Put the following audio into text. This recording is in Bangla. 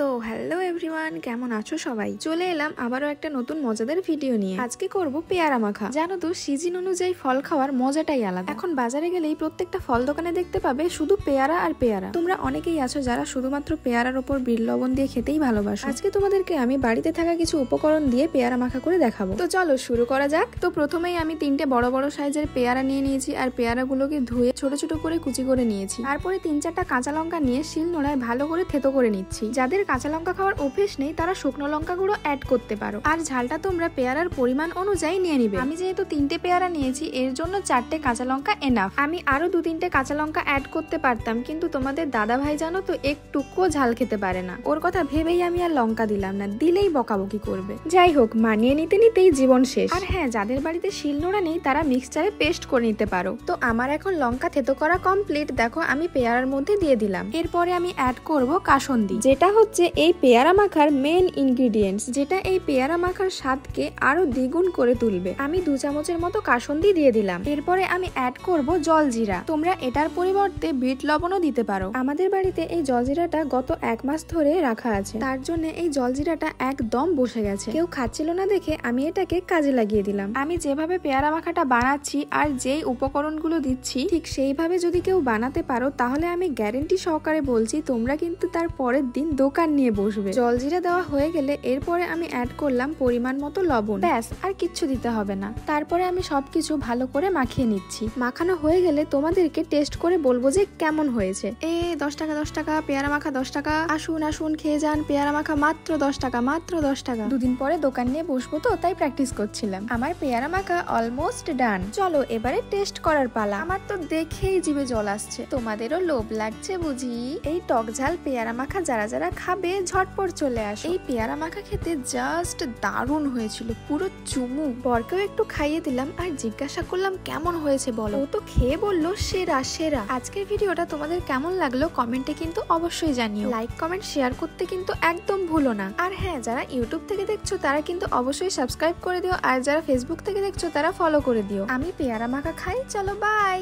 সো হ্যালো এভরিওয়ান, কেমন আছো সবাই? চলে এলাম আবারও একটা নতুন মজাদার ভিডিও নিয়ে। আজকে করব পেয়ারা মাখা। জানো তো, সিজন অনুযায়ী ফল খাওয়ার মজাটাই আলাদা। এখন বাজারে গেলেই প্রত্যেকটা ফল দোকানে দেখতে পাবে শুধু পেয়ারা আর পেয়ারা। তোমরা অনেকেই আছো যারা শুধুমাত্র পেয়ারার উপর বিট লবণ দিয়ে খেতেই ভালোবাসো। আজকে তোমাদেরকে আমি বাড়িতে থাকা কিছু উপকরণ দিয়ে পেয়ারা মাখা করে দেখাবো। তো চলো শুরু করা যাক। তো প্রথমেই আমি 3টে বড় বড় সাইজের পেয়ারা নিয়ে নিয়েছি, আর পেয়ারাগুলোকে ধুয়ে ছোট ছোট করে কুচি করে নিয়েছি। তারপরে 3-4টা কাঁচা লঙ্কা নিয়ে শিলনোড়ায় ভালো করে থেতো করে নিচ্ছি। যাদের কাঁচা লঙ্কা খাওয়ার অভ্যেস নেই তারা শুকনো লঙ্কা গুঁড়ো অ্যাড করতে পারো, আর ঝালটা তোমরা পেয়ারার পরিমাণ অনুযায়ী নিয়ে নিবে। আমি যেহেতু 3টে পেয়ারা নিয়েছি এর জন্য 4টে কাঁচা লঙ্কা এনাফ। আমি আরো 2-3টে কাঁচা লঙ্কা অ্যাড করতে পারতাম, কিন্তু তোমাদের দাদা ভাই জানো তো একটুকুও ঝাল খেতে পারে না। ওর কথা ভেবেই আমি আর লঙ্কা দিলাম না, দিলেই বকাবকি করবে। যাই হোক, মানিয়ে নিতে নিতেই জীবন শেষ। আর হ্যাঁ, যাদের বাড়িতে শিলনোড়া নেই তারা মিক্সচারে পেস্ট করে নিতে পারো। তো আমার এখন লঙ্কা থেতো করা কমপ্লিট। দেখো আমি পেয়ারার মধ্যে দিয়ে দিলাম। এরপরে আমি অ্যাড করব কাসুন্দি, যেটা হচ্ছে এই পেয়ারা মাখার মেন ইনগ্রিডিয়েন্টস, যেটা এই পেয়ারা মাখার স্বাদকে আরো দ্বিগুণ করে তুলবে। আমি 2 চামচের মতো কাসুন্দি দিয়ে দিলাম। এরপরে আমি অ্যাড করব জলজিরা। তোমরা এটার পরিবর্তে বিট লবণও দিতে পারো। আমাদের বাড়িতে এই জলজিরাটা গত 1 মাস ধরে রাখা আছে, তার জন্য এই জলজিরাটা একদম বসে গেছে। কেউ খাচ্ছিল না দেখে আমি এটাকে কাজে লাগিয়ে দিলাম। আমি যেভাবে পেয়ারা মাখাটা বানাচ্ছি আর যেই উপকরণগুলো দিচ্ছি ঠিক সেইভাবে যদি কেউ বানাতে পারো তাহলে আমি গ্যারেন্টি সহকারে বলছি তোমরা কিন্তু তার পরের দিন দোকান নিয়ে বসবে। জলজিরা দেওয়া হয়ে গেলে এরপরে আমি অ্যাড করলাম পরিমাণ মতো লবণ। ব্যাস, আর কিচ্ছু দিতে হবে না। তারপরে আমি সবকিছু ভালো করে মাখিয়ে নিচ্ছি। মাখানো হয়ে গেলে তোমাদেরকে টেস্ট করে বলবো যে কেমন হয়েছে। 10 টাকা 10 টাকা পেয়ারা মাখা 10 টাকা, আসুন আসুন খেয়ে যান, পেয়ারা মাখা মাত্র 10 টাকা, মাত্র 10 টাকা। 2 দিন পরে দোকান নিয়ে বসবো তো তাই প্র্যাকটিস করছিলাম। আমার পেয়ারা মাখা অলমোস্ট ডান। চলো এবারে টেস্ট করার পালা। আমার তো দেখেই জিভে জল আসছে। তোমাদেরও লোভ লাগছে বুঝি? এই টক ঝাল পেয়ারা মাখা যারা যারা খাবে ঝটপট চলে আসো। এই পেয়ারা মাখা খেতে জাস্ট দারুণ হয়েছিল, পুরো চুমু। বরকেও একটু খাইয়ে দিলাম আর জিজ্ঞাসা করলাম কেমন হয়েছে বলো। ও তো খেয়ে বললো সেরা সেরা। আজকের ভিডিওটা তোমাদের কেমন লাগলো কমেন্টে কিন্তু অবশ্যই জানিও। লাইক কমেন্ট শেয়ার করতে কিন্তু একদম ভুলো না। আর হ্যাঁ, যারা ইউটিউব থেকে দেখছো তারা কিন্তু অবশ্যই সাবস্ক্রাইব করে দিও, আর যারা ফেসবুক থেকে দেখছো তারা ফলো করে দিও। আমি পেয়ারা মাখা খাই। চলো বাই।